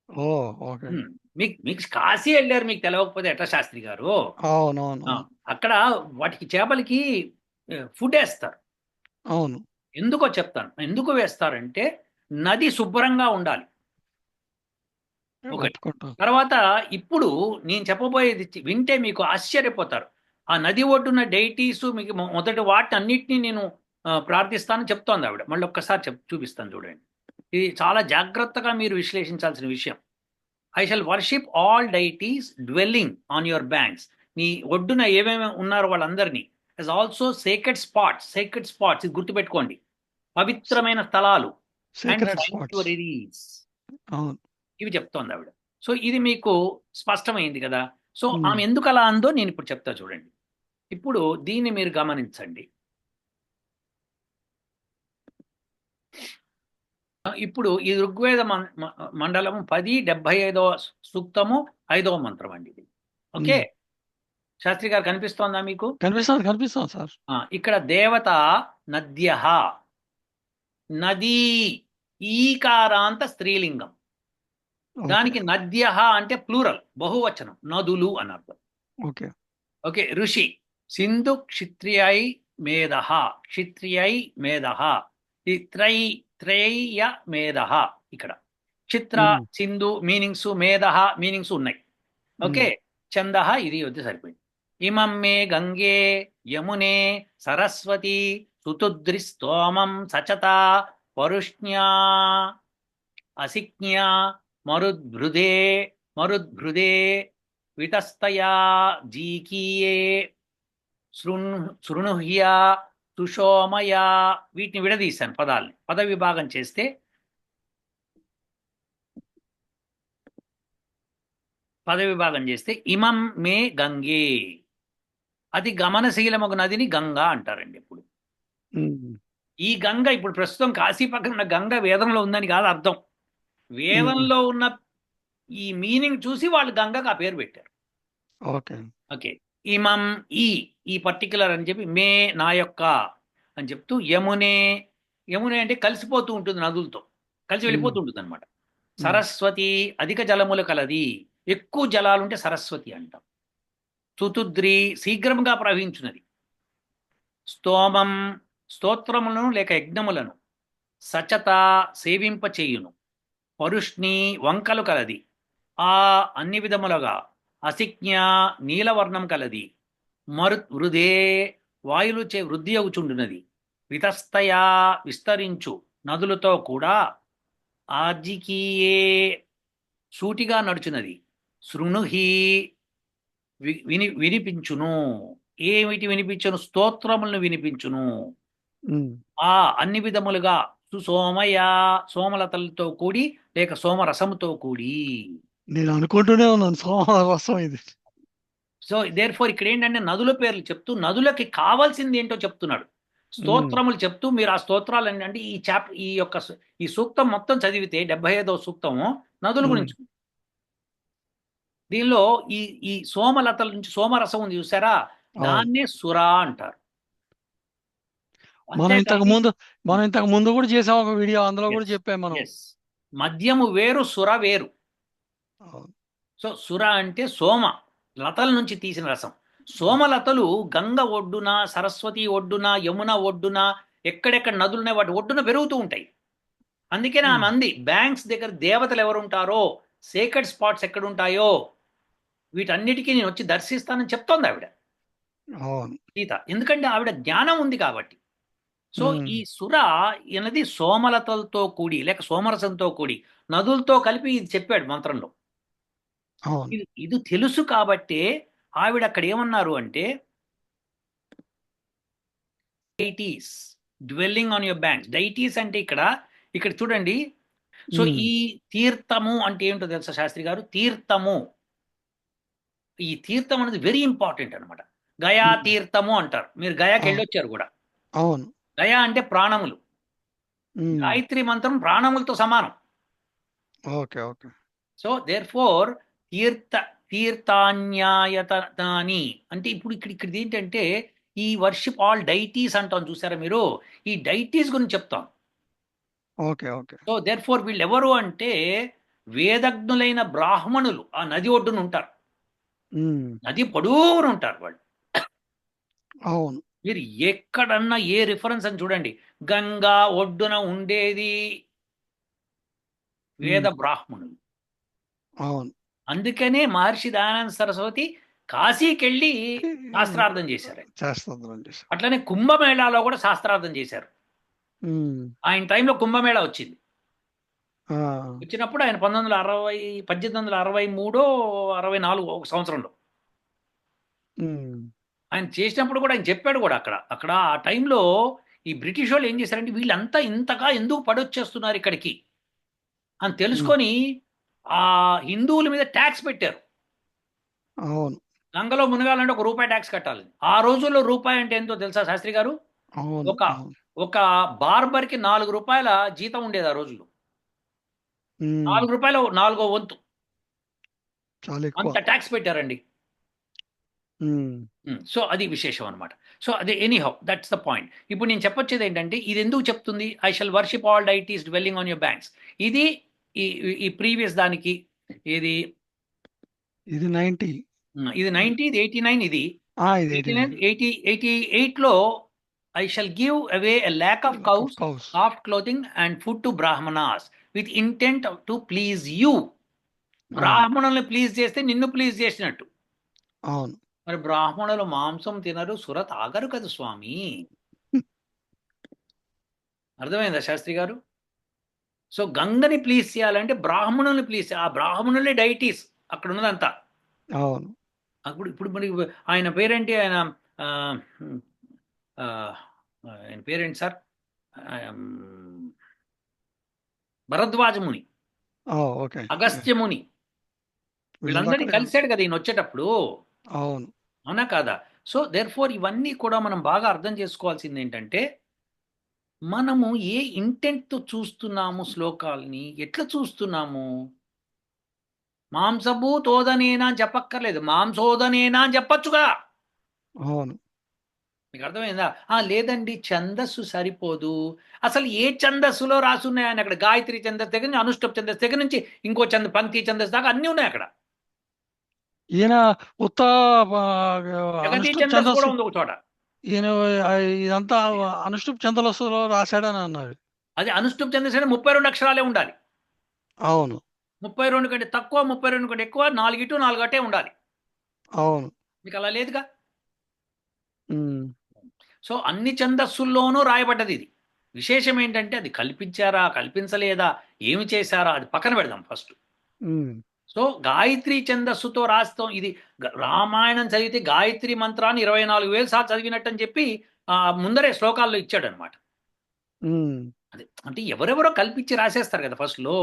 ఓ. ఓకే. ఉమ్, మీకు మీకు కాశీ వెళ్ళారు, మీకు తెలియకపోతే ఎట్లా శాస్త్రి గారు? అవునవును. ఆ, అవును. అక్కడ వాటికి చేపలకి ఫుడ్ వేస్తారు. అవును. ఎందుకో చెప్తాను. ఎందుకు వేస్తారంటే నది శుభ్రంగా ఉండాలి. ఒకటి. ఒప్పుకుంటాం. తర్వాత ఇప్పుడు నేను చెప్పబోయేది వింటే మీకు ఆశ్చర్యపోతారు. ఆ నది ఒడ్డున డైటీస్ మీకు మొదటి వాటి అన్నిటినీ నేను ప్రార్థిస్తానని చెప్తోంది ఆవిడ. మళ్ళీ ఒక్కసారి చూపిస్తాను చూడండి. ఇది చాలా జాగ్రత్తగా మీరు విశ్లేషించాల్సిన విషయం. I shall worship all deities dwelling on your banks. నీ ఒడ్డున ఏమేమి ఉన్నారో వాళ్ళందరినీ. యాజ్ ఆల్సో సేక్రెడ్ స్పాట్స్ ఇది గుర్తుపెట్టుకోండి. పవిత్రమైన స్థలాలు అండ్ సీక్రెట్ స్పాట్స్. సాంక్చురీస్, అవును. ఇవి చెప్తోంది ఆవిడ. సో ఇది మీకు స్పష్టమైంది కదా. సో ఉమ్. ఆమె ఎందుకు అలా అందో నేను ఇప్పుడు చెప్తా చూడండి. ఇప్పుడు దీన్ని మీరు గమనించండి. ఇప్పుడు ఈ ఋగ్వేద మండలం 10:75 సూక్తము 5వ మంత్రం అండి ఇది. ఓకే. ఉమ్. శాస్త్రి గారు కనిపిస్తోందా మీకు? కనిపిస్తుంది. కనిపిస్తుంది సార్. ఇక్కడ దేవత నద్య, నదీ, ఈకారాంత స్త్రీలింగం. ఓకే. దానికి నద్య అంటే ప్లూరల్, బహువచనం, నదులు అని అర్థం. ఓకే. ఓకే. ఋషి సింధు క్షిత్రియై మేధ, క్షిత్రియై మేధ, ఈ త్రైయ మేధ. ఇక్కడ చిత్ర, ఉమ్. సింధు మీనింగ్స్, మేధ మీనింగ్స్ ఉన్నాయి. ఉమ్. ఓకే. చంద ఇది వద్ద సరిపోయింది. ఇమం మే గంగే యమునే సరస్వతి సుతుద్రిస్తోమం సచత పరుష్ణ్యా అసిజ్ఞా మరుద్భృదే మరుద్భృదే వితస్తయా జీకీయే. శృణుహ్యా, సుషోమయా, వీటిని విడదీశాను పదాలని. పద విభాగం చేస్తే ఇమం మే గంగే, అది గమనశీలమగు నదిని గంగా అంటారండి. ఇప్పుడు ఉమ్, ఈ గంగ ఇప్పుడు ప్రస్తుతం కాశీ పక్కన ఉన్న గంగ వేదంలో ఉందని కాదు అర్థం. ఉమ్, వేదంలో ఉన్న ఈ మీనింగ్ చూసి వాళ్ళు గంగకు ఆ పేరు పెట్టారు. ఓకే. ఓకే. ఇమం, ఈ ఈ పర్టికులర్ అని చెప్పి, మే నా యొక్క అని చెప్తూ, యమునే, యమునే అంటే కలిసిపోతూ ఉంటుంది నదులతో, కలిసి ఉమ్, వెళ్ళిపోతూ ఉంటుంది అనమాట. ఉమ్, సరస్వతి, అధిక జలములు కలది, ఎక్కువ జలాలు ఉంటే సరస్వతి అంటాం. తుతుద్రి, శీఘ్రంగా ప్రవహించున్నది. స్తోమం, స్తోత్రములను లేక యజ్ఞములను. సచత, సేవింప చేయును. పరుష్ణి, వంకలు కలది. ఆ, అన్ని విధములుగా. అసిజ్ఞ, నీలవర్ణం కలది. వృధే, వాయులుచే వృద్ధి అవుచుండునది. వితస్తయా, విస్తరించు నదులతో కూడా. ఆజికీయే, సూటిగా నడుచున్నది. శృణుహి, వినిపించును. ఏమిటి వినిపించును? స్తోత్రములను వినిపించును. ఉమ్. ఆ, అన్ని విధములుగా. సుసోమయ, సోమలతలతో కూడి లేక సోమరసముతో కూడి. నేను అనుకుంటూనే ఉన్నాను సోమరసం ఇది. సో దేర్ ఫోర్ ఇక్కడ ఏంటంటే నదుల పేర్లు చెప్తూ నదులకి కావాల్సింది ఏంటో చెప్తున్నాడు. ఉమ్, స్తోత్రములు చెప్తూ మీరు ఆ స్తోత్రాలు అంటే ఈ యొక్క ఈ సూక్తం మొత్తం చదివితే 75వ సూక్తము నదుల ఉమ్, గురించి. దీనిలో ఈ ఈ సోమలతల నుంచి సోమరసం ఉంది చూసారా, అవును. దాన్నే సురా అంటారు. మనం ఇంతకు అంతేకాని ముందు మనం ఇంతకు ముందు కూడా చేసాం ఒక వీడియో, అందులో కూడా ఎస్, చెప్పాం మనం. ఎస్, మద్యము వేరు, సుర వేరు. అవును. సో సుర అంటే సోమ లతల నుంచి తీసిన రసం. సోమలతలు గంగ ఒడ్డున, సరస్వతి ఒడ్డున, యమున ఒడ్డున, ఎక్కడెక్కడ నదులు ఉన్నాయి వాటి ఒడ్డున పెరుగుతూ ఉంటాయి. అందుకని ఆమె ఉమ్, అంది, బ్యాంక్స్ దగ్గర దేవతలు ఎవరుంటారో, సేక్రెడ్ స్పాట్స్ ఎక్కడుంటాయో వీటన్నిటికీ నేను వచ్చి దర్శిస్తానని చెప్తోంది ఆవిడ అవును. సీత. ఎందుకంటే ఆవిడ జ్ఞానం ఉంది కాబట్టి. సో ఉమ్, ఈ సుర అనేది సోమలతలతో కూడి లేక సోమరసంతో కూడి నదులతో కలిపి ఇది చెప్పాడు మంత్రంలో. అవును. ఇది తెలుసు కాబట్టే ఆవిడ అక్కడ ఏమన్నారు అంటే, deities dwelling on your banks. Deities అంటే ఇక్కడ ఇక్కడ చూడండి. సో ఉమ్, ఈ తీర్థము అంటే ఏమిటో తెలుసా శాస్త్రి గారు? తీర్థము, ఈ తీర్థం అనేది వెరీ ఇంపార్టెంట్ అనమాట. గయా ఉమ్, తీర్థము అంటారు. మీరు గయాకి అవును. వెళ్ళొచ్చారు కూడా. అవును. గయా అంటే ప్రాణములు. ఉమ్, గాయత్రి మంత్రం ప్రాణములతో సమానం. Okay. Okay. So there four తీర్థాన్యాయతనాని అంటే ఇప్పుడు ఇక్కడ ఏంటంటే ఈ వర్షిప్ ఆల్ డైటీస్ అంటాం చూసారా మీరు, ఈ డైటీస్ గురించి చెప్తాం. Okay. Okay. So there four వీళ్ళు ఎవరు అంటే వేదజ్ఞులైన బ్రాహ్మణులు ఆ నది ఒడ్డున ఉంటారు. ఉమ్, నది పొడవున ఉంటారు వాళ్ళు. అవును. మీరు ఎక్కడన్నా ఏ రిఫరెన్స్ అని చూడండి, గంగా ఒడ్డున ఉండేది వేద ఉమ్, బ్రాహ్మణులు. అవును. అందుకనే మహర్షి దయానంద సరస్వతి కాశీకెళ్ళి శాస్త్రార్థం చేశారు. చేస్తాను చేశారు. అట్లనే కుంభమేళాలో కూడా శాస్త్రార్థం చేశారు. ఉమ్, ఆయన టైంలో కుంభమేళా వచ్చింది. ఆ, వచ్చినప్పుడు ఆయన 1863 64 ఒక సంవత్సరంలో ఉమ్, ఆయన చేసినప్పుడు కూడా ఆయన చెప్పాడు కూడా అక్కడ ఆ టైంలో ఈ బ్రిటిష్ వాళ్ళు ఏం చేశారంటే వీళ్ళంతా ఇంతగా ఎందుకు పడొచ్చేస్తున్నారు ఇక్కడికి అని ఉమ్, తెలుసుకొని ఆ హిందువుల మీద ట్యాక్స్ పెట్టారు. అవును. గంగలో మునగాలంటే ₹1 ట్యాక్స్ కట్టాలి. ఆ రోజుల్లో రూపాయి అంటే ఎంతో తెలుసా శాస్త్రి గారు? అవును. ఒక అవును. ఒక బార్బర్కి ₹4 జీతం ఉండేది ఆ రోజుల్లో. ఉమ్, ₹4 నాలుగో వంతు చాలా ఎక్కువ. అంత ట్యాక్స్ పెట్టారండి. ఉమ్, సో అది విశేషం అనమాట. సో అది ఎనీహౌ దట్స్ ద పాయింట్. ఇప్పుడు నేను చెప్పొచ్చేది ఏంటంటే ఇది ఎందుకు చెప్తుంది, I shall worship all deities dwelling on your banks. ఇది ఈ ఈ ప్రీవియస్ దానికి ఇది ఇది 90. ఇది 90, ఇది 89, ఇది ఇది 89, 89. 88లో I shall give away a lakh of cows, cows. Soft clothing and food to Brahmanas with intent to please you. అవును. బ్రాహ్మణుల్ని ప్లీజ్ చేస్తే నిన్ను ప్లీజ్ చేసినట్టు. అవును. మరి బ్రాహ్మణులు మాంసం తినరు, సుర తాగరు కదా స్వామి. అర్థమైందా శాస్త్రి గారు? సో గంగని ప్లీజ్ చేయాలంటే బ్రాహ్మణుల్ని ప్లీజ్ చేయాలి. ఆ బ్రాహ్మణులే డైటీస్ అక్కడ ఉన్నదంతా. అవును. అప్పుడు ఇప్పుడు మరి ఆయన పేరేంటి, ఆయన హ్మ్. ఆయన పేరేంటి సార్? భరద్వాజ ముని, ఓకే. అగస్త్య ముని, వీళ్ళందరూ వీళ్ళందరినీ అక్కడే కలిసాడు కదా ఈయన వచ్చేటప్పుడు. అవును. అవునా కాదా? సో దేర్‌ఫోర్ ఇవన్నీ కూడా మనం బాగా అర్థం చేసుకోవాల్సిందేంటంటే, మనము ఏ ఇంటెంట్‌తో చూస్తున్నాము శ్లోకాల్ని, ఎట్లా చూస్తున్నాము? మాంసభూతోదనేన అని చెప్పక్కర్లేదు. మాంసోదనేన అని చెప్పొచ్చుగా! అవును. మీకు అర్థమైందా? లేదండి ఛందస్సు సరిపోదు. అసలు ఏ ఛందస్సులో రాసున్నాయని అక్కడ గాయత్రి ఛందస్సు దగ్గర నుంచి, అనుష్టుప్ ఛందస్సు దగ్గర నుంచి, ఇంకో పంక్తి ఛందస్సు దాకా అన్నీ ఉన్నాయక్కడ. ఈయన ఉత్త జగతి అనుష్టుప్ ఛందస్సు కూడా ఛందస్సు ఉంది ఒక చోట. ఈయన ఇదంతా అనుష్టుప్ ఛందస్సులో రాశాడని అన్నారు. అది అనుష్టుప్ ఛందస్సు అంటే 32 అక్షరాలే ఉండాలి. అవును. 32 కంటే తక్కువ, 32 కంటే ఎక్కువ, 4 ఇటు 4 అటే ఉండాలి. అవును. మీకు అలా లేదుగా. హ్మ్. సో అన్ని ఛందస్సుల్లోనూ రాయబడ్డది ఇది. విశేషం ఏంటంటే అది కల్పించారా, కల్పించలేదా, ఏమి చేశారా అది పక్కన పెడదాం ఫస్ట్. హ్మ్. సో గాయత్రి ఛందస్సుతో రాస్తాం ఇది. రామాయణం చదివితే గాయత్రి మంత్రాన్ని 24,000 సార్లు చదివినట్టు అని చెప్పి ముందరే శ్లోకాల్లో ఇచ్చాడనమాట. హ్మ్. అది అంటే ఎవరెవరో కల్పించి రాసేస్తారు కదా ఫస్ట్‌లో.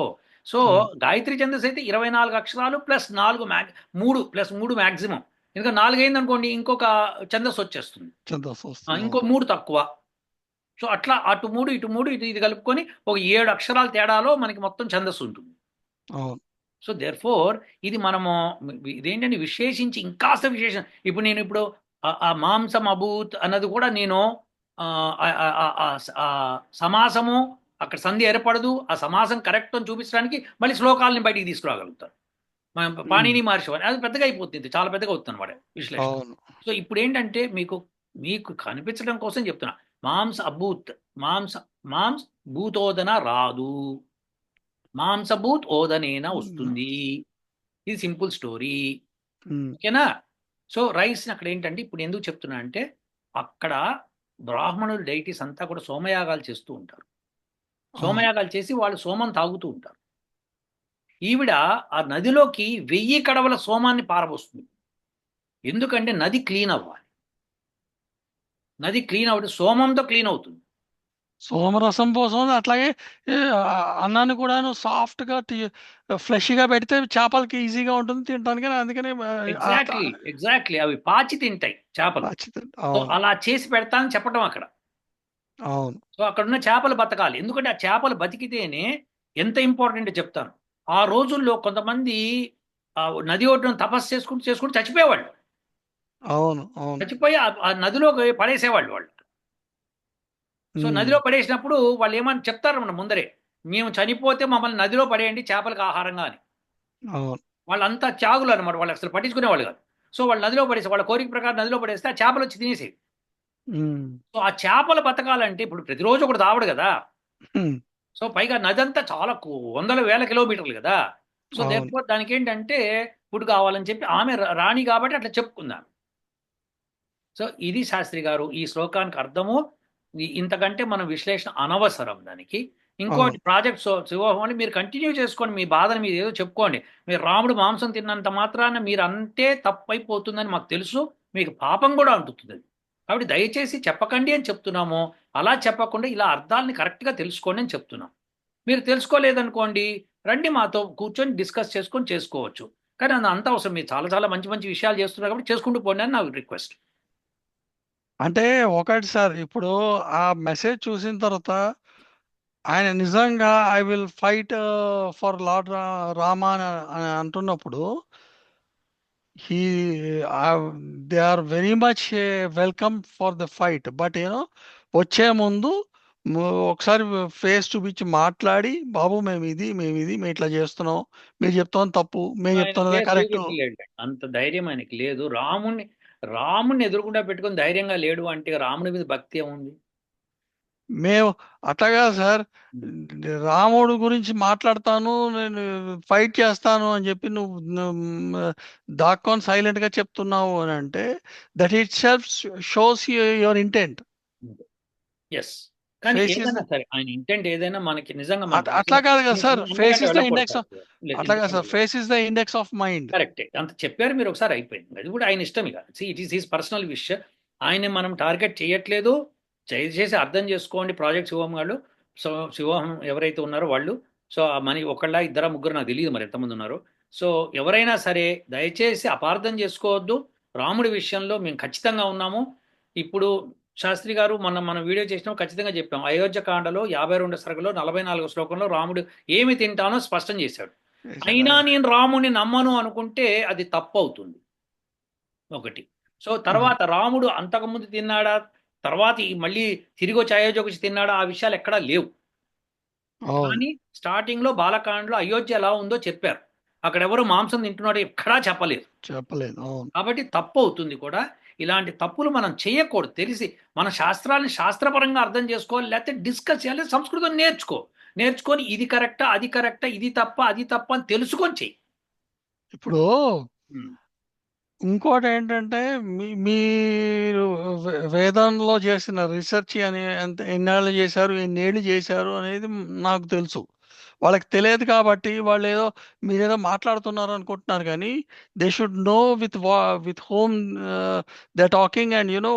సో అవును. గాయత్రి ఛందస్సు అయితే 24 అక్షరాలు ప్లస్ 4 3 ప్లస్ 3 మాక్సిమం. ఇంకా 4 అయిందనుకోండి ఇంకొక ఛందస్సు వచ్చేస్తుంది. ఛందస్సు వస్తుంది. ఇంకో అవును. 3 తక్కువ. సో అట్లా అటు 3 ఇటు 3 ఇది కలుపుకొని ఒక 7 అక్షరాల తేడాలో మనకి మొత్తం ఛందస్సు ఉంటుంది. అవును. సో దేర్‌ఫోర్ ఇది మనము ఇదేంటంటే విశేషించి ఇంకాస్త విశేషం. ఇప్పుడు నేను ఆ మాంసం అభూత్ అన్నది కూడా నేను సమాసము అక్కడ సంధి ఏర్పడదు. ఆ సమాసం కరెక్ట్ అని చూపించడానికి మళ్ళీ శ్లోకాలని బయటికి తీసుకురాగలుగుతారు. మనం హ్మ్. పాణిని మహర్షి వారు అది పెద్దగా అయిపోతుంది. చాలా పెద్దగా అవుతుందన్నమాట విశ్లేషణ. అవును. సో ఇప్పుడేంటంటే మీకు కనిపించడం కోసం చెప్తున్నా. మాంస అభూత్ మాంస మాంస్ భూతోదన రాదు. మాంసభూత్ ఓదనేన హ్మ్. వస్తుంది. ఇది సింపుల్ స్టోరీ. హ్మ్. ఓకేనా? సో రైస్‌ని అక్కడ ఏంటంటే ఇప్పుడు ఎందుకు చెప్తున్నా అంటే, అక్కడ బ్రాహ్మణులు డైటీస్ అంతా కూడా సోమయాగాలు చేస్తూ ఉంటారు. అవును. సోమయాగాలు చేసి వాళ్ళు సోమం తాగుతూ ఉంటారు. ఈవిడ ఆ నదిలోకి 1000 కడవల సోమాన్ని పారబోస్తుంది. ఎందుకంటే నది క్లీన్ అవ్వాలి. నది క్లీన్ అవ్వడం సోమంతో క్లీన్ అవుతుంది. సోమరసం పోసం అట్లాగే అన్నాన్ని కూడాను సాఫ్ట్‌గా ఫ్లెషీగా పెడితే చేపలకి ఈజీగా ఉంటుంది తినటానికి. అందుకని ఎగ్జాక్ట్‌లీ. అవి పాచి తింటాయి చేపలు. సో అవును. అలా చేసి పెడతా అని చెప్పడం అక్కడ. అవును. సో అక్కడున్న చేపలు బతకాలి. ఎందుకంటే ఆ చేపలు బతికితేనే ఎంత ఇంపార్టెంటో చెప్తాను. ఆ రోజుల్లో కొంతమంది నది ఒడ్డున తపస్సు చేసుకుంటూ చచ్చిపోయేవాళ్ళు. అవును. అవును. చచ్చిపోయి ఆ నదిలోకి పడేసేవాళ్ళు వాళ్ళు. సో హ్మ్. నదిలో పడేసినప్పుడు వాళ్ళేమని చెప్తారన్నమాట ముందరే. మేము చనిపోతే మమ్మల్ని నదిలో పడేయండి చేపలకు ఆహారంగా అని. అవును. వాళ్ళంతా త్యాగులన్నమాట. వాళ్ళసలు పట్టించుకునేవాళ్ళు కాదు. సో వాళ్ళు నదిలో పడేసి వాళ్ళ కోరిక ప్రకారం నదిలో పడేస్తే ఆ చేపలొచ్చి తినేసేవి. హ్మ్. సో ఆ చేపలు బతకాలంటే ఇప్పుడు ప్రతిరోజు ఒకడు తావడు గదా! హ్మ్. సో పైగా నదంతా చాలా వందల వేల కిలోమీటర్లు కదా! సో అవును. దేర్‌ఫోర్ దానికేంటంటే ఫుడ్ కావాలని చెప్పి ఆమె రాణి కాబట్టి అట్లా చెప్పుకుందాం. సో ఇది శాస్త్రి గారు ఈ శ్లోకానికి అర్థము. ఇంతకంటే మనం విశ్లేషణ అనవసరం దానికి. ఇంకోటి అవును. ప్రాజెక్ట్ శివోహం అని మీరు కంటిన్యూ చేసుకోండి. మీ బాధని మీరేదో చెప్పుకోండి. మీరు రాముడు మాంసం తిన్నంత మాత్రాన మీరంటే తప్పైపోతుందని మాకు తెలుసు. మీకు పాపం కూడా అంటుతుందది. కాబట్టి దయచేసి చెప్పకండి అని చెప్తున్నాము. అలా చెప్పకుండా ఇలా అర్థాలని కరెక్ట్‌గా తెలుసుకోండి అని చెప్తున్నాం. మీరు తెలుసుకోలేదనుకోండి, రండి మాతో కూర్చొని డిస్కస్ చేసుకొని చేసుకోవచ్చు. కానీ అది అంత అవసరం. మీరు చాలా చాలా మంచి మంచి విషయాలు చేస్తున్నారు కాబట్టి చేసుకుంటూ పోండి అని నా రిక్వెస్ట్. అంటే ఒకటి సార్ ఇప్పుడు ఆ మెసేజ్ చూసిన తర్వాత ఆయన నిజంగా I will fight for lord Rama అని అంటున్నప్పుడు he they are very much welcome for the fight, but వచ్చే ముందు ఒకసారి ఫేస్ చూపించి మాట్లాడి బాబు మేము ఇట్లా చేస్తున్నాం, మీరు చెప్తాం తప్పు, మేము ఆయన చెప్తున్నదే ఫేస్ కరెక్ట్. చూపించలేడు. అంత ధైర్యం ఆయనకి లేదు. రాముడిని ఎదురుగుండా పెట్టుకొని ధైర్యంగా లేడు అంటే రాముడి మీద భక్తి ఏముంది? మేము అట్లాగా సార్, హ్మ్. రాముడు గురించి మాట్లాడతాను, నేను ఫైట్ చేస్తాను అని చెప్పి నువ్వు దాక్కొని సైలెంట్ గా చెప్తున్నావు అని అంటే that it self shows your intent. Yes. కానీ ఫేస్ ఇస్ ఏదైనా సరే ఆయన ఇంటెంట్ ఏదైనా మనకి నిజంగా మన అట్లా మనసులో కాదు కదా సార్, ఫేస్ అంతకంటే ఇస్ ద వెళ్ళకూడదు ఇండెక్స్. శాస్త్రి గారు. లేదు అట్లా కాదు ఇంతకంటే సార్, వెళ్ళకూడదు. Face is the index of mind. కరెక్టే. అంత చెప్పారు మీరు ఒకసారి అయిపోయింది. అది కూడా ఆయన ఇష్టం ఇక. See it is his personal wish. ఆయన మనం టార్గెట్ చేయట్లేదు. దయచేసి అర్థం చేసుకోండి ప్రాజెక్ట్ శివోహం వాళ్ళు. సో శివోహం ఎవరైతే ఉన్నారో వాళ్ళు, సో ఆ మనీ ఒకళ్ళ ఇద్దరా ముగ్గురు నాకు తెలియదు మరి ఎంతమంది ఉన్నారు. సో ఎవరైనా సరే దయచేసి అపార్థం చేసుకోవద్దు. రాముడి విషయంలో మేము ఖచ్చితంగా ఉన్నాము. ఇప్పుడు శాస్త్రి గారు మన వీడియో చేసినాం, ఖచ్చితంగా చెప్పాం. అయోధ్య కాండలో 52 సరుకులో 44 శ్లోకంలో రాముడు ఏమి తింటానో స్పష్టం చేశాడు. అయినా నేను రాముడిని నమ్మను అనుకుంటే అది తప్పు అవుతుంది ఒకటి. సో తర్వాత రాముడు అంతకుముందు తిన్నాడా, తర్వాత మళ్ళీ తిరిగి వచ్చి అయోధ్యకు వచ్చి తిన్నాడా, ఆ విషయాలు ఎక్కడా లేవు. అవును. కానీ స్టార్టింగ్ లో బాలకాండలో అయోధ్య ఎలా ఉందో చెప్పారు. అక్కడ ఎవరు మాంసం తింటున్నాడో ఎక్కడా చెప్పలేదు. చెప్పలేదు. అవును. కాబట్టి తప్పు అవుతుంది కూడా. ఇలాంటి తప్పులు మనం చేయకూడదు. తెలిసి మన శాస్త్రాలను శాస్త్రపరంగా అర్థం చేసుకోవాలి, లేకపోతే డిస్కస్ చేయాలి. సంస్కృతం నేర్చుకొని ఇది కరెక్టా అది కరెక్టా, ఇది తప్ప అది తప్ప అని తెలుసుకొని చెయ్యి. ఇప్పుడు ఇంకోటేంటంటే మీరు వేదంలో చేసిన రిసర్చ్ అని ఎన్నేళ్ళు చేశారు, ఎన్నేళ్ళు చేశారు అనేది నాకు తెలుసు. వాళ్ళకి తెలియదు కాబట్టి వాళ్ళేదో మీరేదో మాట్లాడుతున్నారు అనుకుంటున్నారు కానీ they should know with home they talking and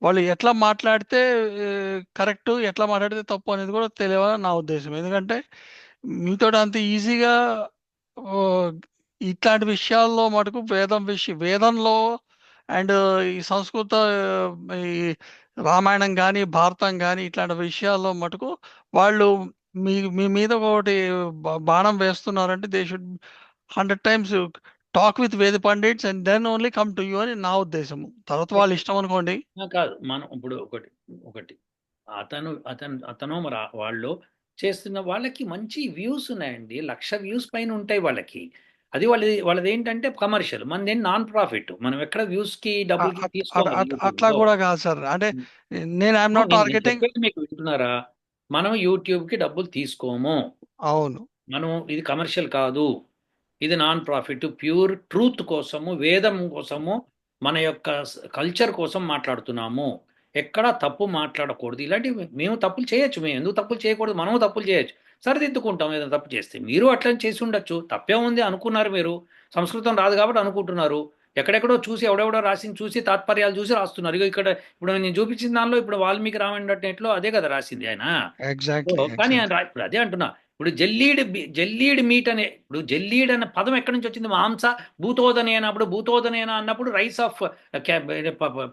వాళ్ళు ఎట్లా మాట్లాడితే కరెక్ట్, ఎట్లా మాట్లాడితే తప్పు అనేది కూడా తెలియాలని నా ఉద్దేశం. ఎందుకంటే మీతోటి అంత ఈజీగా ఇట్లాంటి విషయాల్లో మటుకు వేదంలో అండ్ ఈ సంస్కృత ఈ రామాయణం కానీ భారతం కానీ ఇట్లాంటి విషయాల్లో మటుకు వాళ్ళు మీ మీద ఒకటి బాణం వేస్తున్నారంటే they should 100 times talk with Veda pandits and then only come to you అని నా ఉద్దేశం. తర్వాత వాళ్ళ ఇష్టం అనుకోండి. కాదు, మనం ఇప్పుడు ఒకటి ఒకటి అతను మరి వాళ్ళు చేస్తున్న వాళ్ళకి మంచి వ్యూస్ ఉన్నాయండి. 1,00,000 వ్యూస్ పైన ఉంటాయి వాళ్ళకి. అది వాళ్ళది ఏంటంటే కమర్షియల్, మనది నాన్ ప్రాఫిట్. మనం ఎక్కడ వ్యూస్ కి డబ్బులకి తీసుకోం కదా యూట్యూబ్ అట్లా లో. కూడా కాదు సార్. అంటే నేను ఐఎమ్ నాట్ నేను టార్గెటింగ్. చెప్పేది మీకు వింటున్నారా? మనం యూట్యూబ్ కి డబ్బులు తీసుకోము. అవును. మనం ఇది కమర్షియల్ కాదు, ఇది నాన్ ప్రాఫిట్, ప్యూర్ ట్రూత్ కోసము, వేదం కోసము, మన యొక్క కల్చర్ కోసం మాట్లాడుతున్నాము. ఎక్కడా తప్పు మాట్లాడకూడదు. ఇలాంటివి మేము తప్పులు చేయొచ్చు, మేము ఎందుకు తప్పులు చేయకూడదు, మనము తప్పులు చేయొచ్చు, సరిదిద్దుకుంటాం ఏదైనా తప్పు చేస్తే. మీరు అట్లా చేసి ఉండొచ్చు, తప్పే ఉంది అనుకున్నారు మీరు. సంస్కృతం రాదు కాబట్టి అనుకుంటున్నారు. ఎక్కడెక్కడో చూసి ఎవడెవడో రాసింది చూసి తాత్పర్యాలు చూసి రాస్తున్నారు. ఇగో ఇక్కడ ఇప్పుడు నేను చూపించిన దానిలో ఇప్పుడు వాల్మీకి రామాయణ నెట్లో అదే కదా రాసింది ఆయన. So exactly. కానీ ఎగ్జాక్ట్లీ. ఇప్పుడు అదే అంటున్నా. ఇప్పుడు జల్లీడ్ మీట్ అనే, ఇప్పుడు జల్లీడ్ అనే పదం ఎక్కడి నుంచి వచ్చింది? మాంస భూతోదనే అన్నప్పుడు, భూతోదనేనా అన్నప్పుడు రైస్ ఆఫ్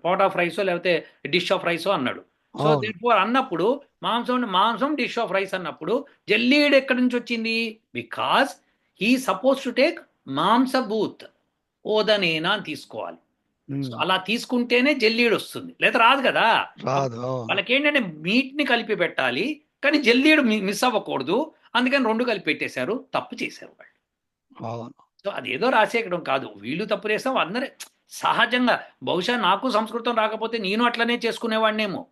పాట్ ఆఫ్ రైసో లేకపోతే డిష్ ఆఫ్ రైసో అన్నాడు. సో అవును. దేర్ఫోర్ అన్నప్పుడు మాంసం డిష్ ఆఫ్ రైస్ అన్నప్పుడు జల్లీడ్ ఎక్కడి నుంచి వచ్చింది? Because he suppose to take మాంసభూత్ ఓదనేనా అని తీసుకోవాలి. సో అలా తీసుకుంటేనే జల్లీడ్ వస్తుంది, లేదా రాదు కదా. రాదు. అవును. వాళ్ళకి ఏంటంటే మీట్ ని కలిపి పెట్టాలి, కానీ జల్లీడు మిస్ అవ్వకూడదు. అందుకని రెండు కలిపి పెట్టేశారు, తప్పు చేశారు వాళ్ళు. అవును. సో అదేదో రాసేయడం కాదు, వీళ్ళు తప్పు చేస్తాం అందరే సహజంగా. బహుశా నాకు సంస్కృతం రాకపోతే నేను అట్లనే చేసుకునేవాడినేమో.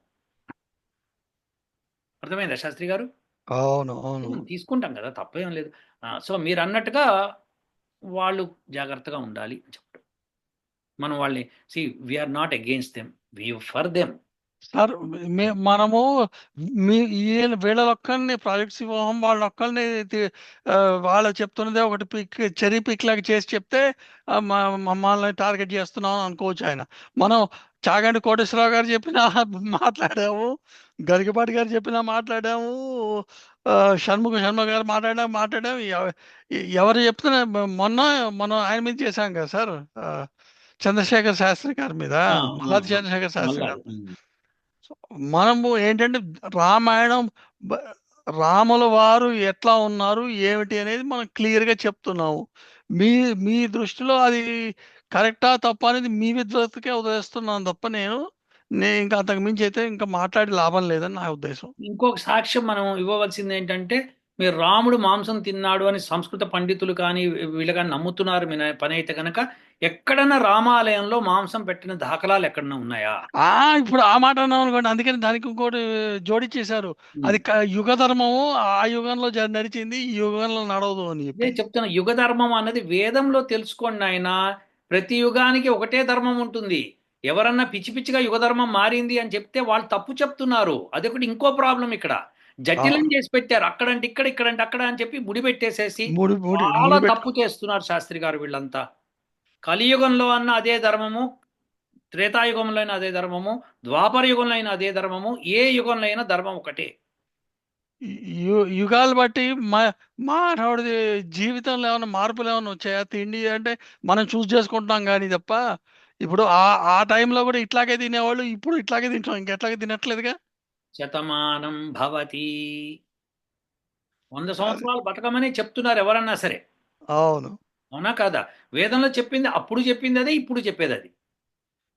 అర్థమైందా శాస్త్రి గారు? అవును. అవును. మనం తీసుకుంటాం కదా, తప్పేం లేదు. సో మీరు అన్నట్టుగా వాళ్ళు జాగ్రత్తగా ఉండాలి అని చెప్పడం. మనం వాళ్ళని we are not against them, we for them. Sir మనము వీళ్ళొక్కరిని ప్రాజెక్ట్స్ ఇవ్వం, వాళ్ళొక్కరిని వాళ్ళు చెప్తున్నదే ఒకటి చెరీ పిక్ లాగా చేసి చెప్తే మమ్మల్ని టార్గెట్ చేస్తున్నాం అని అనుకోవచ్చు ఆయన. మనం చాగంటి కోటేశ్వరరావు గారు చెప్పినా మాట్లాడాము, గరికపాటి గారు చెప్పినా మాట్లాడాము, షణ్ముఖ శర్మ గారు మాట్లాడాము. ఎవరు చెప్తున్నా మొన్న మనం ఆయన మీద చేశాం కదా సార్, చంద్రశేఖర్ శాస్త్రి గారి మీద, మల్లాది చంద్రశేఖర్ శాస్త్రి మళ్ళా గారి మీద. మనము ఏంటంటే రామాయణం బ- రాముల వారు ఎట్లా ఉన్నారు ఏమిటి అనేది మనం క్లియర్ గా చెప్తున్నాము. మీ మీ దృష్టిలో అది కరెక్టా తప్ప అనేది మీ విద్వత్తుకే వదిలేస్తున్నాను తప్ప నేను ఇంకా అంతకు మించి అయితే ఇంకా మాట్లాడి లాభం లేదని నా ఉద్దేశం. ఇంకొక సాక్ష్యం మనం ఇవ్వవలసింది ఏంటంటే, మీరు రాముడు మాంసం తిన్నాడు అని సంస్కృత పండితులు కానీ వీళ్ళు కానీ నమ్ముతున్నారు మీ పని అయితే కనుక, ఎక్కడన్నా రామాలయంలో మాంసం పెట్టిన దాఖలాలు ఎక్కడన్నా ఉన్నాయా? ఇప్పుడు ఆ మాట అన్నాం అనుకోండి, అందుకని దానికి ఇంకోటి జోడిచ్చేశారు. అది యుగ ధర్మము, ఆ యుగంలో నడిచింది, ఈ యుగంలో నడవదు అని అదే చెప్పి. చెప్తున్నా, యుగ ధర్మం అన్నది వేదంలో తెలుసుకోండి ఆయన. ప్రతి యుగానికి ఒకటే ధర్మం ఉంటుంది. ఎవరన్నా పిచ్చి పిచ్చిగా యుగ ధర్మం మారింది అని చెప్తే వాళ్ళు తప్పు చెప్తున్నారు. అదొకటి ఇంకో ప్రాబ్లం ఇక్కడ. ఆ, జటిలం చేసి పెట్టారు, అక్కడంటే ఇక్కడ, ఇక్కడంటే అక్కడ అని చెప్పి ముడి పెట్టేసేసి ముడి ముడి చాలా ముడి పెట్టు. తప్పు చేస్తున్నారు శాస్త్రి గారు వీళ్ళంతా. కలియుగంలో అన్న అదే ధర్మము, త్రేతాయుగంలో అయినా అదే ధర్మము, ద్వాపర యుగంలో అయినా అదే ధర్మము, ఏ యుగంలో అయినా ధర్మం ఒకటే. యుగాలు బట్టి మానవుడి జీవితంలో ఏమైనా మార్పులు ఏమైనా వచ్చాయా? తిండి అంటే మనం చూస్ చేసుకుంటున్నాం కానీ తప్ప, ఇప్పుడు ఆ టైంలో కూడా ఇట్లాగే తినేవాళ్ళు, ఇప్పుడు ఇట్లాగే తింటాం, ఇంకెట్లాగే తినట్లేదుగా. శతమానం భవతి. 100 అది సంవత్సరాలు బతకమని చెప్తున్నారు ఎవరన్నా సరే. అవును. అవునా కాదా? వేదంలో చెప్పింది అప్పుడు చెప్పింది అదే, ఇప్పుడు చెప్పేది అది.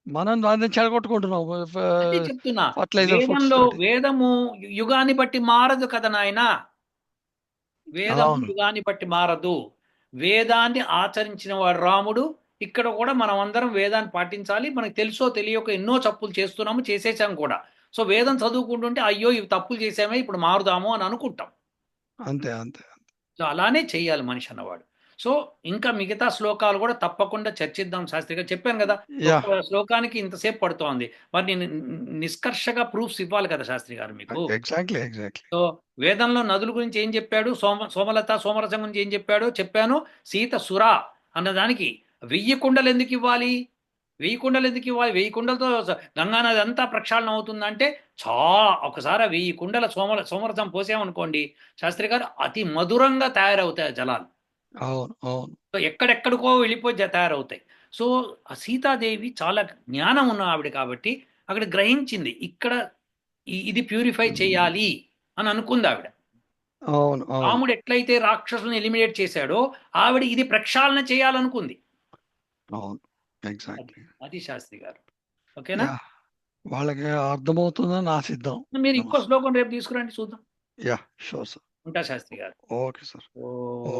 మనం దాన్ని చెడగొట్టుకుంటున్నాం అదే చెప్తున్నా. ఫర్టిలైజర్ ఫుడ్స్ వేదంలో తోటి. వేదము యుగాన్ని బట్టి మారదు కదా నాయనా. వేదము అవును. యుగాన్ని బట్టి మారదు. వేదాన్ని ఆచరించిన వాడు రాముడు. ఇక్కడ కూడా మనం అందరం వేదాన్ని పాటించాలి. మనకు తెలుసో తెలియక ఎన్నో తప్పులు చేస్తున్నాము, చేసేసాం కూడా. సో వేదం చదువుకుంటుంటే అయ్యో ఇవి తప్పులు చేసామే ఇప్పుడు మారుదాము అని అనుకుంటాం. అంతే అంతే. సో అలానే చేయాలి మనిషి అన్నవాడు. సో ఇంకా మిగతా శ్లోకాలు కూడా తప్పకుండా చర్చిద్దాం శాస్త్రి గారు. చెప్పాను కదా, యా. ఒక్క శ్లోకానికి ఇంతసేపు పడుతోంది. మరి నేను నిష్కర్షగా ప్రూఫ్స్ ఇవ్వాలి కదా శాస్త్రి గారు మీకు. Exactly exactly. సో వేదంలో నదుల గురించి ఏం చెప్పాడు, సోమలత సోమరసం గురించి ఏం చెప్పాడో చెప్పాను. సీత సుర అన్నదానికి 1000 కుండలు ఎందుకు ఇవ్వాలి? 1000 కుండలు ఎందుకు ఇవ్వాలి? 1000 కుండలతో గంగానది అంతా ప్రక్షాళన అవుతుందంటే, ఒకసారి 1000 కుండల సోమరసం పోసామనుకోండి శాస్త్రి గారు, అతి మధురంగా తయారవుతాయి ఆ జలాలు. అవును అవును. సో ఎక్కడెక్కడికో వెళ్ళిపోయి తయారవుతాయి. సో ఆ సీతాదేవి చాలా జ్ఞానం ఉన్న ఆవిడ కాబట్టి అక్కడ గ్రహించింది, ఇక్కడ ఇది ప్యూరిఫై చేయాలి అని అనుకుంది ఆవిడ. అవును అవును. రాముడు ఎట్లయితే రాక్షసులను ఎలిమినేట్ చేశాడో, ఆవిడ ఇది ప్రక్షాళన చేయాలనుకుంది. అవును. అది ఎగ్జాక్ట్లీ. అది శాస్త్రి గారు. ఓకేనా? యా. వాళ్ళకి అర్థమవుతుందని ఆశిద్దాం. మీరు ఇంకో నమస్తే. శ్లోకం రేపు తీసుకురండి చూద్దాం. యా. Sure sir. ఉంటా శాస్త్రి గారు. Okay sir. ఓ ఓ